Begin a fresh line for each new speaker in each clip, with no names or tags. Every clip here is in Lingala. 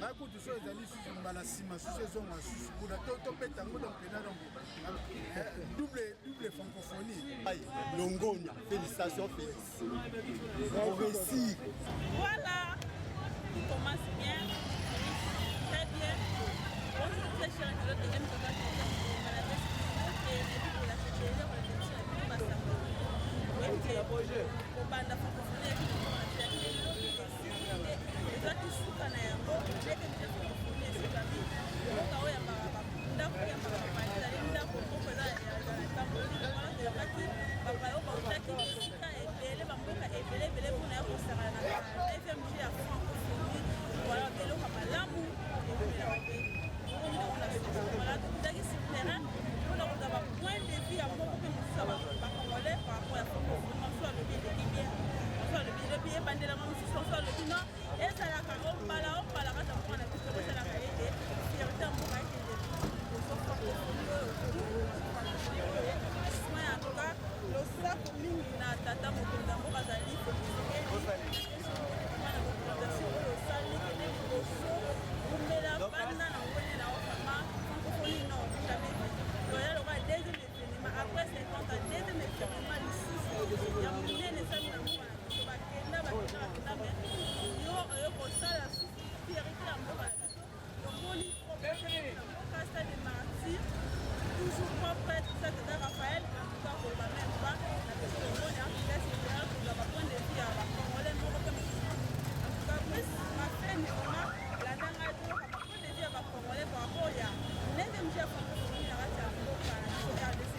Na kutu so ezali susu mbala sima susu ezonga susu kuna to beta ngo donc pena donc double francophonie.
Longonia, félicitations Félix. On réussit.
Voilà, il commence bien, très bien. Bonjour très cher internaute de M. Total et pour la CTL, on a démarché la plus basse. Au bas de la francophonie, ezaki suka na yango ndenge nde francophonie esekami mboka oyo yambaka ndako yambaka bapanzi ezali ndako moko eza etamboli wana toyokaki bapayo bautaki bisika ebele bamboka ebele mpona ya kosakana na fmg ya francophonie wala biloko malamu ekolelaka te wala tokutaki sur terrain mpona kozwa bapoint de vue ya moko mpe mosusu ya bacongolais par rapport ya francophonie mosusu alobi eleki bien mosusu alobi elobi ebandelanga mosusu mosusu alobi non ezalaka ombala kata mwana biso ezalaka ete fierté ya mboka ekende koso francophonie oyo soin en tout cas losako mingi na tata mokonzi ya mboka azali wana mokonzi oyo osali kende liboso kumela banda na ngwene na ofama francophonie non jamais loya loka deuxième événement après 50 ans deuxième événement lisusu ya monene esali na mboka na biso bakenda me yo kosala fierté ya mboka na biso tomoni mboka stade de martyr toujours propre tout ça tata Raphaël en tout cas koloba même pas na biso tomoni ambilasi général kozwa bapoint de vue ya bacongolais moko mpe mosusu en tout cas plus mafeni vraiment landanga toyoka bapoint de vue ya bacongolais par rapport ya ndenge mji ya francophonie na kati ya mboka na biso RDC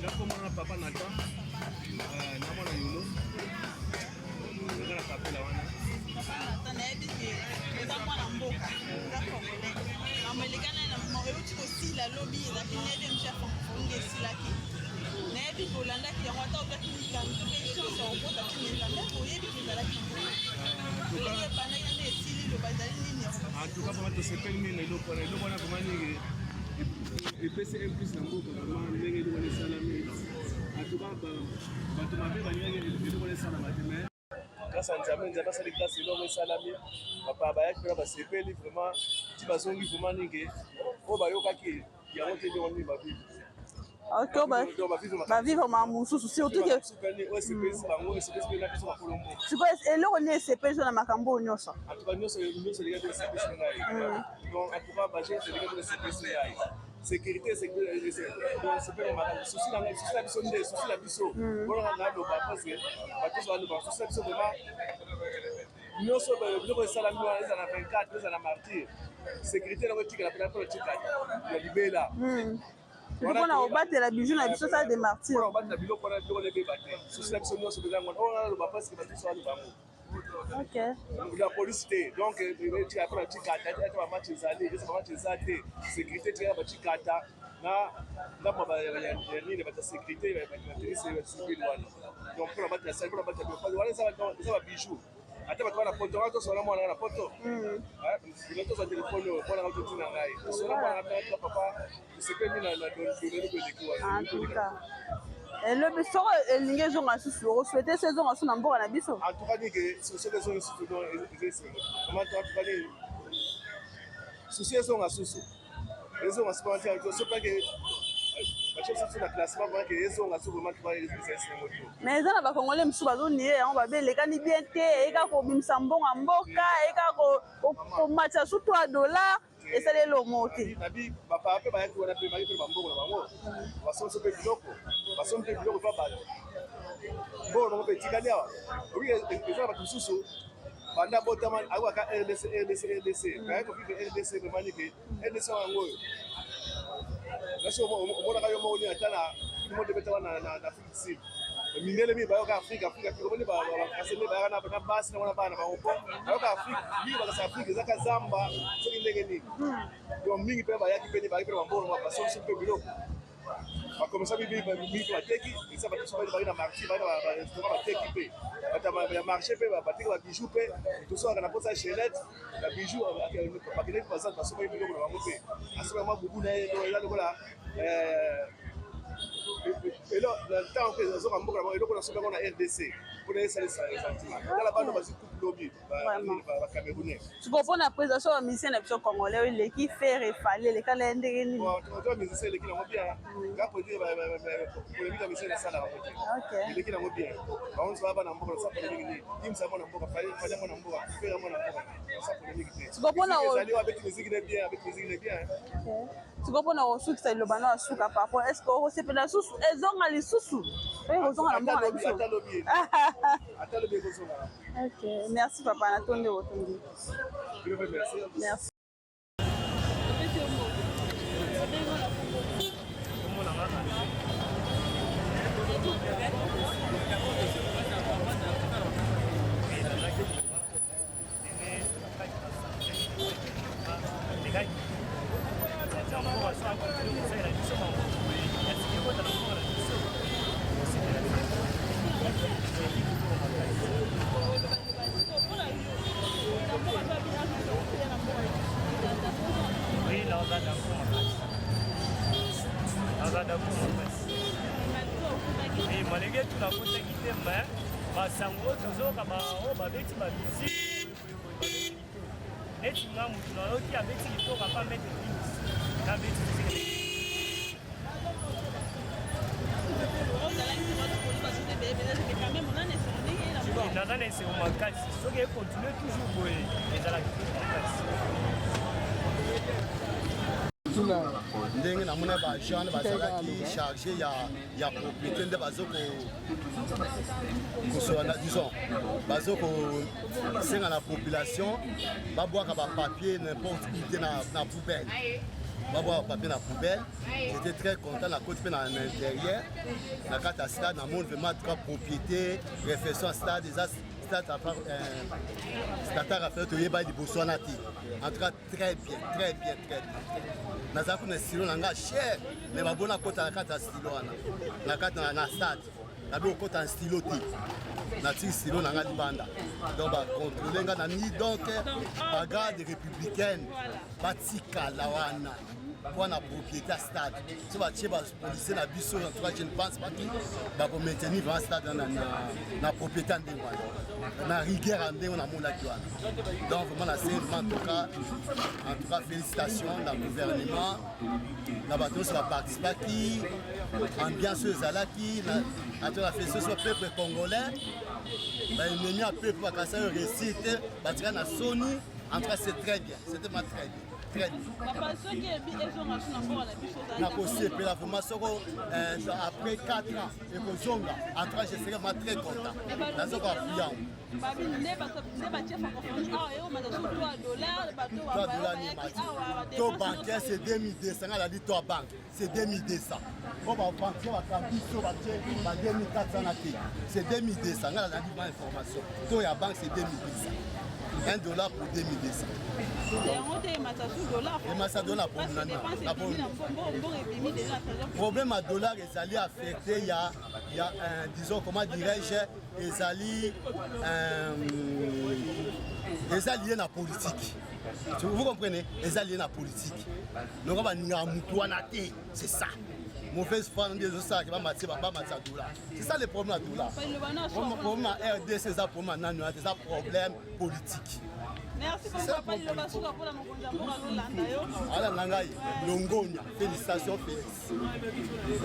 nakomona papa Nathan namona yuno ezala kapela wana
nayebi ke eza mwana mboka eza congolais amelekana na euti kosila lobi ezalaki nede msha francophonie esilaki nayebi kolandaki yango ata obiaki mikangi to mpe chance ya kokota tineza ndako oyebi ke ezalaki elenge ebandaki nde esili loba ezali nini
antuka vraimen tosepeli mingi eloko wana vraimen epesi implice na mboka vraimen ndenge eloko wana esalami antuka bato mabe balingaki eloko wana esalama te mais grâce à nzambe asali grâce eloko esalami bapaya bayaki mpena basepeli vraiment ti bazongi vraiment ningi oyo bayokaki yango te ndenge nini bavive
bavivre ma mosusu surtout ke eloko nini esepeli so na makambo oyo nyonso
sécurité souci na biso nde souci na biso mpona naloba parce que bato baloba souci na biso vraiment nyonso biloko esalami wana eza na 24 eza na martyr sécurité nango etikala mpena mpona tikali ya libela
mpona kobatela bijou na biso sala de martyr
mpona kobatela biloko wana biloko nebeba te souci na biso nyonso mpeza ngona oyo naloba parce que bato biso baloba yango la police te donc tika mpona tikata ata bamatch ezali eza bamatch eza te sécurité tikala batikata na ndambo ya nini bata sécurité batenisi civile wana donc mpona batela sali mpona batela biloko wana eza babijou ata bato wana poto wana tosola mwana na poto toza telefone oyo mwana totina ngai tosola mwana na papa tosepeli na doneloko eleki wana
elobi soko elingi ezonga susu osouete so ezonga su na mboka na biso
antukani ke soki ezonga susu ezesenga antukani susi ezonga susu ezonga susu sopake batie susu na classement mpona ke ezonga susu vraiment tubaesengo to
mais eza na bakongole mosusu bazonie yango babelekani bien te eyeka kobimisa mbongo mboka eyeka komatisa su $3 esaleli omo te
nabi bapaa mpe bayaki wana mpe baki mpe bambongo na bango basomisi mpe biloko basomi mpe biloko mpa bato mbongo na bango mpe etikali awa obi eza na bato mosusu banda botama akokaka rdc bayaki kovive rdc vraiment ke rdc wango oyo nasi omonaka yo moko nini ata na monde beta wana na afrique du sud mindele mingi bayoka afrique omoni bakasene bayaka na basi nango na bana bango mpo bayoka afrique mingi bakasa afrique ezaka zamba soki ndenge nini donc mingi mpe bayaki mpe bayaki mpe bambongo basosi mpe biloko bakomisa mingi mpe bateki eza bato so baki na marché baki na barestaurant bateki mpe bato ya marché mpe bateki babijou mpe tosolaka na mposa chenette babijou bakendeki bazali basomaki biloko na bango mpe asoki yango bubu na ye eza lokola Et là, tant que nous avons un RDC, pour les salles, là-bas, nous avons couple lobby, Camerounais.
Tu comprends la présentation de musicien congolais qui fait refaler les calendriers.
Bon, tu as musicien qui ont bien. Là, pour dire, pour les musiciens, les salles, les qui ont bien. On se va à Nambour, ça pour les musiciens. Ils savent Nambour, fallait mon Nambour, faire mon Nambour. Ça pour les musiciens. Tu comprends la avec musique bien, avec musique bien.
Tu comprends la ressource, c'est le ballon à souka par rapport. Est-ce qu'on sait pas la source? Elles ont les sous-sous. Ils ont la bonne émission. Ok, merci papa. Attendez, attendez. Merci.
malgré tout la côte qui t'aime, basango toujours comme babeti babisi neti ngamu tunayoki abeti litoka pa mettre limite na beti naza na esengo makasi soki ekontinue toujours boye ezalaki makasi
ndenge namona bajeune bazalaki chargé ya propriété nde bazokosenga na population babwaka bapapier n'importe qui te na poubelle babwaka papier na poubelle. J'étais très content na côté mpe na intérieur na kati ya stade namoni vraiment trois propriété réflexion stade eza Statar a fait de Yeba de Boussoanati. En tout cas, très bien. Nous avons un stylo cher, mais ma bonne côte à la carte à stylo. La carte à la stade. La bonne côte à un stylo. La petite stylo dans la banda. Donc, contrôler les donc, bagarre des républicaines. Batika Lawana. Pour la propriété à stade. Si vous avez policier dans le en tout cas, je ne pense pas qu'il va maintenir le stade dans la propriété en dévoile. On a rigueur en dévoile, on a mon lac. Donc, vraiment, la scène, en tout cas, félicitations dans le gouvernement. La bâton, ça va participer qui, ambiance Zalaki, la félicité sur le peuple congolais. Il y a un peuple qui a fait un récit, Batika na Sony. En tout cas, c'est très bien, c'était très bien. Très bien. Après 4 ans, et en tout cas, je serai très content. Taux bancaire, c'est 2200. On a dit taux banque, c'est 2200. On va banquier, on va 2400. C'est 2200. On a dit information. Taux à banque, c'est 2200. $1 pour 2200. Le problème à dollar est allé affecter, il y a disons, comment dirais-je, les alliés dans la politique. Vous comprenez? Les alliés dans la politique. Donc on va dire c'est ça. Mauvaise femme des autres qui va matcher dollar. C'est ça le problème à dollar. Le problème à RDC, c'est ça le problème politique.
Merci beaucoup.
Longonia, félicitations Félix.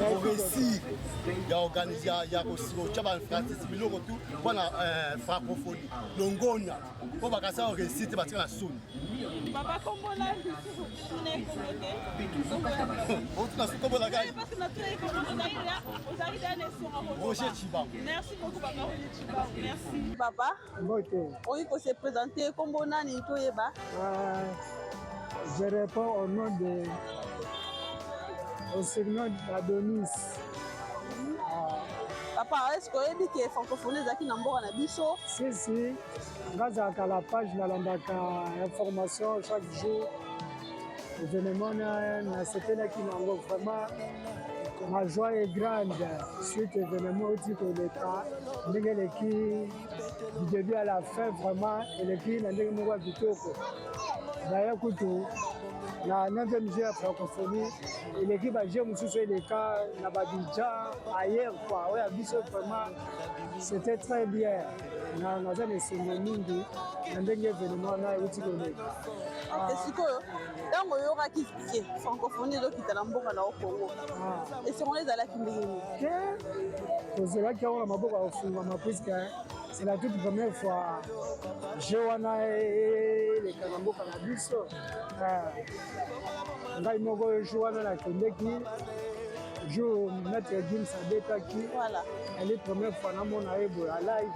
Au récit, il y a organisé, il y a aussi francophonie. Longonia, pour que ça récit, tu vas tirer la soune.
Papa, comment là? Merci beaucoup, papa. Merci. Papa, oui, pour se présenter, comment on a dit tout Eba?
Je réponds au surnom d'Adonis.
Papa, est-ce que vous avez dit que francophonie est qui n'a pas de biso?
Si. Grâce à la page, nous avons information chaque jour. Événement, c'était là qui n'a vraiment. Ma joie est grande. Suite événement, on dit que l'État, du début à la fin, vraiment, et l'équipe n'a pas de tout. D'ailleurs, la 9e jeu ya francophonie eleki baje mosusu eleka na babidjan ailleurs quoi oyo ya biso vraiment c'était très bien naza na esengo mingi na ndenge événement wana euti koleka
sikoyo ntango oyokaki ke francophonie ezokita na mboka na okongo esengo ezalaki ndenge nini
te tozelaki yango na maboko ya kofungwama puisque c'est la toute première fois jeu wana eleka na mboka na biso ngai moko jour wana nakendeki jour maître Gims abetaki elle première fois namona ye boye alive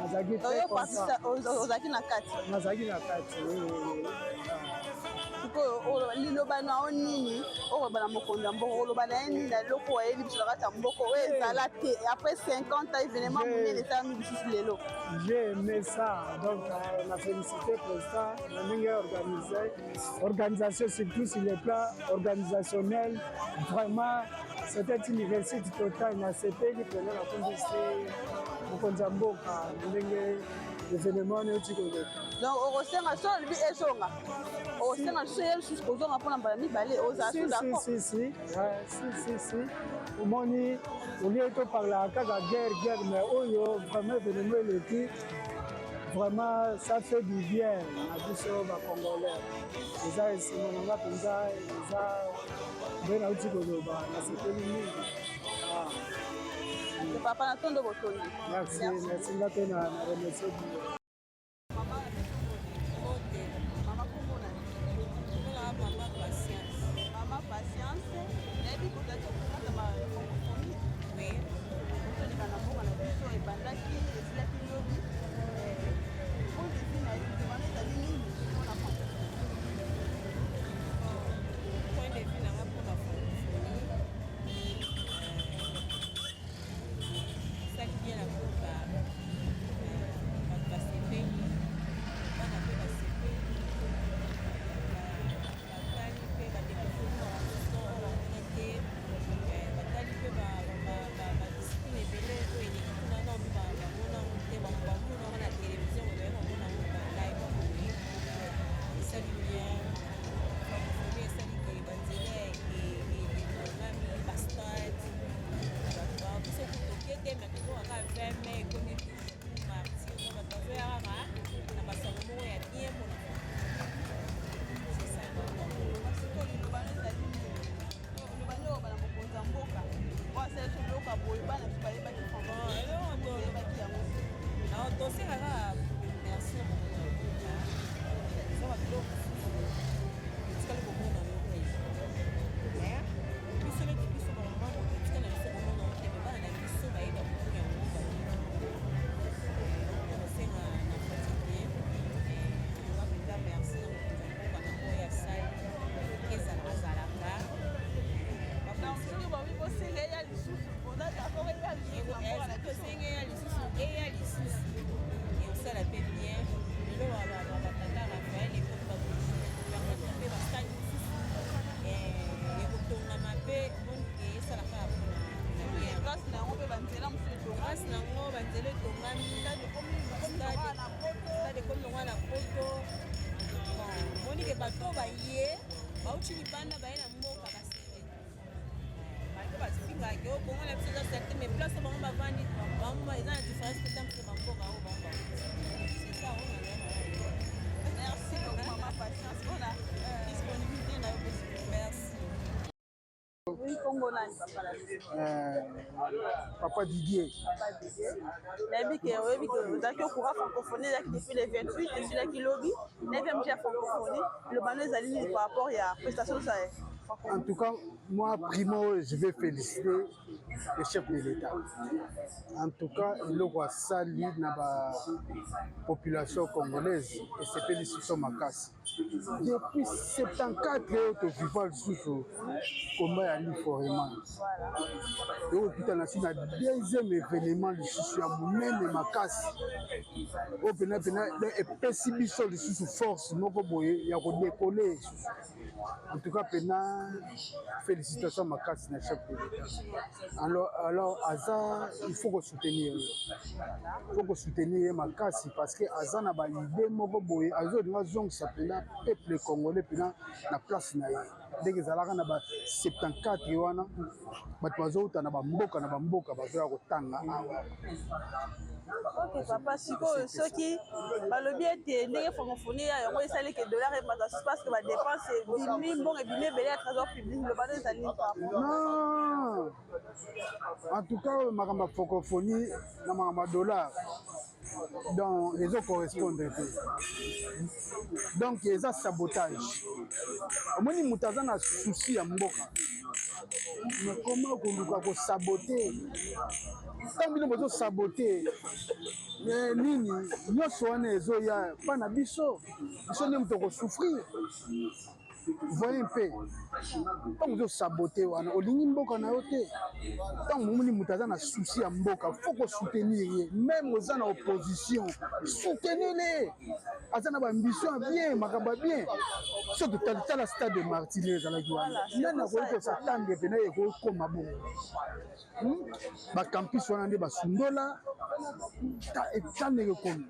nazalaki très content
ozalaki na kati
nazalaki na kati
sikoyo liloba na o nini oloba na mokonzi ya mboka oloba na ye nini na eloko oyebi biso na kati ya mboka oyo ezala te après 50 ans événement monene esalami lisusu lelo
j'ai aimé ça donc na félicité président na ndenge organisation surtout sur le plan organisationnel vraiment c'était une réussite totale na sepeli pena na kondisi mokonzi ya mboka ndenge événement wana euti koleka
donc okosenga so olobi esonga okosenga so ye lisusu kozonga mpona mbala mibale ozala so d'accord
si omoni olie toparlaka kaka guerre mais oyo vraiment événement eleki vraiment ça fait du bien na biso bacongolais eza esengo nanga mpenza eza nde nauti koloba nasepeli mingi
papa na tondo botondi
merci nga mpe na remercie bino Papa Didier.
Depuis le 28, je suis là qui lobby. 9e jour francophonie. Le bandeau est aligné par rapport à la prestation.
En tout cas, moi, primo, je vais féliciter le chef de l'État. En tout cas, il a sali na la population congolaise et c'est félicitations ma casse. Depuis 74 ans, tu vivant sous combat à l'Iforeman. Et au putain, c'est le deuxième événement de sous à même ma casse. Au pénal, et pessimisme de sous force, non pas boyer, il y a décollé.
En tout cas, félicitations à ma casse, chef de l'État. Alors, Aza, il faut qu'on soutenir. Il faut qu'on soutenir ma casse parce que Aza n'a pas l'idée, Aza n'a pas s'appelle peuple congolais, puis la place na dès que Zalaka n'a pas 74, il y a un mboka,
Ok papa, sikoyo soki balobi ete ndenge francophonie yango esali ke dollar ebata parce que badepense ebimi mbongo ebimi ebele ya trésor public lobano ezali papa.
Non, en tout cas makambo ya francophonie na makambo ya dollar donc ezo correspondre te, donc eza sabotage. Omoni moto aza na souci ya mboka, mais comment koluka kosabote ntango bino bozosabote nini nyonso wana ezoya mpa na biso nde moto okosouffrir. Voyez mpe ntango ozosabote wana olingi mboka na yo te. Ntango momoni moto aza na souci ya mboka fo kosoutenir ye, même oza na opposition soutenir-le. Aza na baambition ya bien, makambo ya bien. So totala stade de Martyrs ezalaki wana nde nakoki kosatande pena ekokoma bongo. Bakampus wana nde basundola etandeke komi.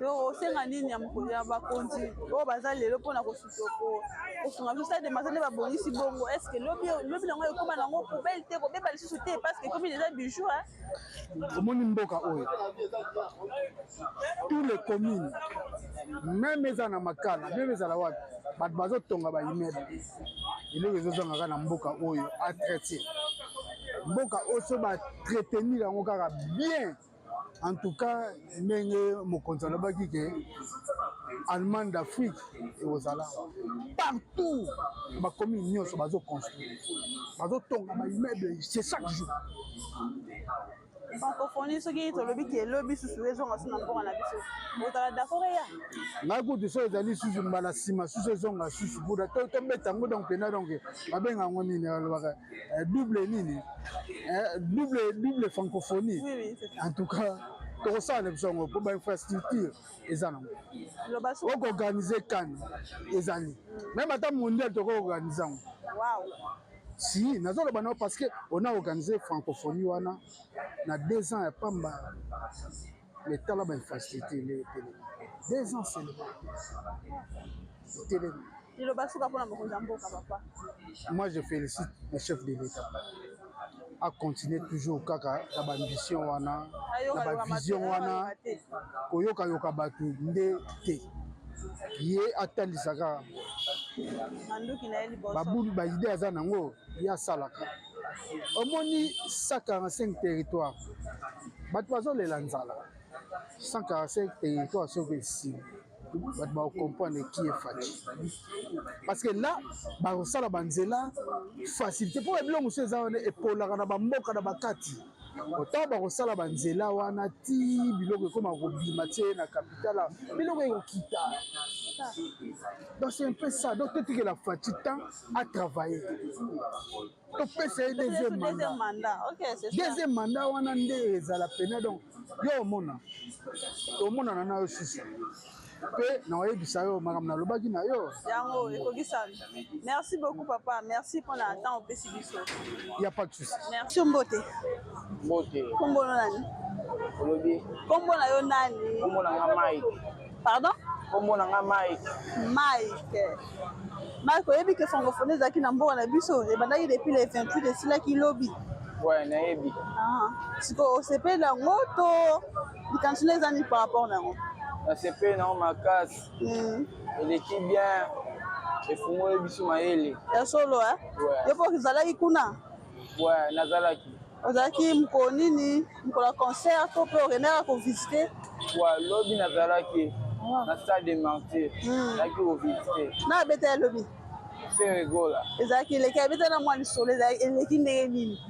osenga nini ya bakonzi oyo baza lelo mpona kosunga biso stade de Martyrs nde babongisi bongo. Estce lobi yango ekóma nango poubelle te kobeba lisusu te parce que ekomi déjà bijou.
Omoni mboka oyo tous les communes même eza na makala même ezala wapi bato bazotonga baimmeuble eloko ezozongaka na mboka oyo entretien. Mboka oyo so baentretenir yango kaka bien. En tout cas, ndenge mokonzi alobaki ke Allemagne d'Afrique ekozala partout bacommune nyonso bazoconstruire bazotonga baimmeuble c'est chaque jour.
Francophonie soki tolobi ke elobi susu ezonga so na mboka na biso ozala d'accord ya
ngai kutu so ezali susu mbala nsima susu ezonga susu buda tobeta yango donc pena donc babenga yango nini alobaka double nini double francophonie. En tout cas tokosala biso yango mpo bainfrastructure eza nango okoorganize kane ezali même ata mondial tokoorganize yango. Si nazoloba nao parce que on a organisé francophonie wana na 2 ans ya pamba letala bainfrastructure le télé 2 ans c'est le télé. Moi je félicite le chef de l'État à continuer toujours kaka na bambition wana na bavision wana koyoka bato nde te ye atalisaka babulu baide aza nango ye asalaka. Omoni 145 territoire bato bazolela nzala 145 territoire soki esili bato baocomprendre qui est fati parce que là bakosala banzela facilité mpo biloko mosusu eza wana epolaka na bamboka na bakati otango bakosala banzela wana ti biloko ekoma kobima tie na capitale biloko ekokita. Donc c'est un peu ça. Donc tout que la fatigue temps à travailler. topesa ye deuxième mandat. Deuxième mandat wana nde ezala pena donc yo omona tomonana na yo susu mpe na oyebisa yo makambo nalobaki na yo
yango ekokisana. Merci beaucoup papa, merci pour la temps opesi biso.
Il y a pas de souci.
Merci mbote.
Mbote.
Kombo nani?
Olobi.
Kombo na yo nani?
Kombo na nga Mike.
Pardon?
Kombo na nga Mike.
Mike. Mike oyebi ke francophonie ezalaki na mboka na biso ebandaki depuis le 28 esilaki lobi.
Ouais, nayebi.
Siko osepeli yango to likanisi eza nini par rapport na yango?
Nasepeli nango makasi. Eleki bien efungoli biso mayele.
Ya solo yo mpo ozalaki kuna?
Ouais, nazalaki.
Ozalaki mokolo nini? Mokolo ya concert to mpe okenaka kovisite?
Ouais, lobi nazalaki na stade de Martyrs. Nazalaki kovisite.
Na abeta ya lobi?
C'est rigola.
Ezalaki eleki abeta na mwa lisolo eleki ndenge nini?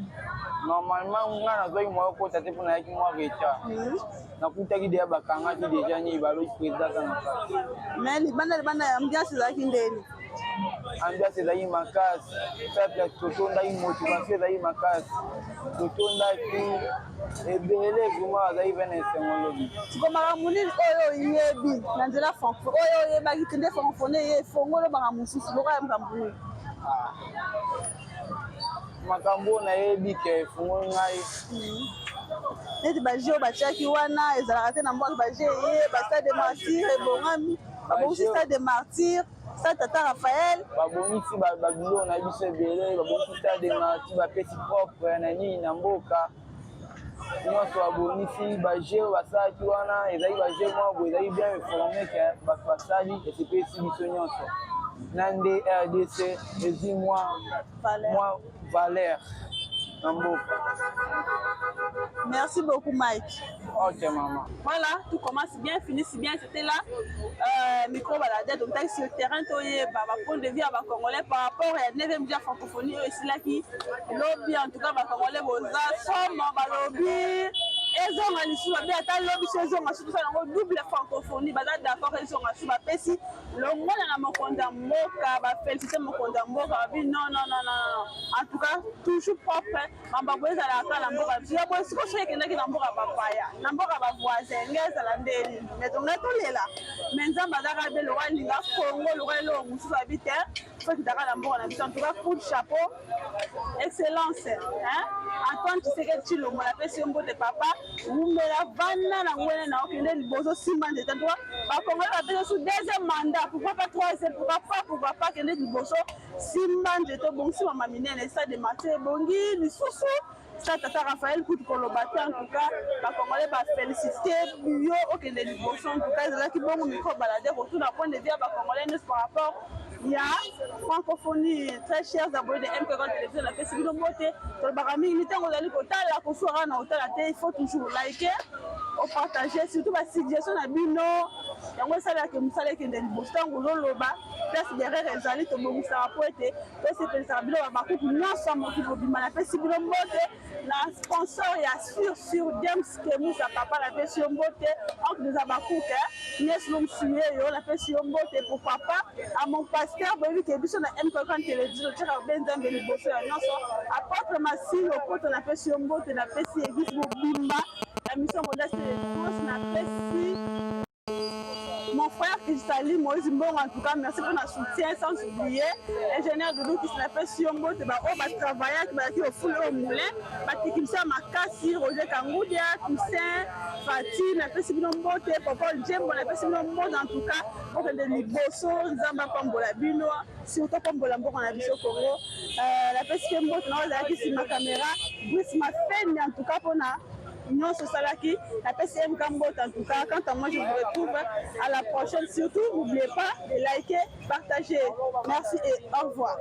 Normalement nga nazwaki mwa kota te mpo nayaki mwa retard. Nakutaki deya bakangaki deja nini baloki président za na kati.
Mais libanda ambiance ezalaki ndeni?
Ambiance ezalaki makasi, peuple totondaki motivation ezalaki makasi, totondaki ebele vraiment azali pe na esengo lobi
sikomaka monini oyo oyebi na nzela oyo oyebaki te nde francophonie ye fongo lobaka mosusu lokola makambo nini
makambo oyo nayebi ke efungoli ngai
neti baje oyo batiaki wana ezalaka te na mboka baje ye bastade de martyr ebongami babongisi stade de martyr stade tata raphaël
babongisi babilo na biso ebele babongisi stade de martyr bapesi propre na nini na mboka nyonso babongisi baje oyo basalaki wana ezali baje mwa boye ezali bien informe ke basali esepesi biso nyonso na nde RDC ezwi mwa valeur na mboka.
Merci beaucoup Mike.
Ok maman.
Voilà, tout commence bien, finit si bien. C'était là, micro baladette, donc sur le terrain, point de vue à Congolais par rapport à la 9e francophonie, ici là qui lobby en tout cas Congolais, somme, lobby. Ils ont un issue, bien à lobby chez eux, surtout ça double francophonie, d'accord, ils ont un issue, si le monde a mon condamboka, féliciter mon condamboka, non, en tout cas, toujours propre, en baboué à la mboka, si la bonne chose est qu'il y a un mboka papaya, un mboka voisin, à la ndéli, mais on est tous les là. Maintenant, badara de l'oie, l'inga, Congo, l'oie, moussou habité, faut qu'il y ait un mboka, en tout cas, coup de chapeau, excellence, hein? Antoine, tu sais que tu l'as, mon appel sur un beau de papa, vous me la vanne, la ouelle, n'a aucun bozo, 6 mois de temps, bah, Congo, la paix sous deuxième mandat, pourquoi pas 3e, pourquoi pas que les bozo, 6 mois de temps, bon, si maman mine, les stades de Mathieu, Bongi, les sous-sous, ça, Tata Raphaël, coup de colobaté, en tout cas, bah, Congolais, bah, féliciter, bio, aucun des bozo, en tout cas, ils ont qui bon, micro baladé, retour d'un point de vue, bah, Congolais, nous, par rapport. Il y a francophonie, très chers abonnés de MK Télévision, la Facebook de beauté. Sur le barami, il faut toujours liker, partager, surtout la situation de Bino. Il y a un salaire qui est salaire qui est dans le Boston, ou l'Oloba, place derrière les alliés, comme vous savez, pour être, c'est que ça va beaucoup de gens ensemble qui vont bien la Facebook de beauté. La sponsor est sur James Kemus, à papa la Facebook de beauté, entre les abakouks, Nies Lomsuye, la Facebook de beauté pour papa, à mon pasteur, oui, qui est bien sur MK Télévision, tu as bien dans le Boston, apporte ma signe au côté de la Facebook de beauté, la Facebook de Bimba, la mission modeste de France, la Facebook. Mon frère qui salue Moïse Mbong, en tout cas, merci pour notre soutien, sans oublier l'ingénieur de l'eau qui se l'appelle Siombo, qui va travailler, qui va fouler au moulin, qui va Makassi, Roger Kangoudia, Toussaint, Fatih, la paix Sibinombo, Popol Djembo, la paix Sibinombo, en tout cas, pour que les Bosso, Zamba Pambola Bino, surtout Pambola Mbo, on a vu au Congo, la paix Sibinombo, qui ma caméra, Brice m'a fait, en tout cas, pour non, c'est ça là qui la PCM Cambo en tout cas. Quant à moi, je vous retrouve à la prochaine. Surtout, n'oubliez pas de liker, partager. Merci et au revoir.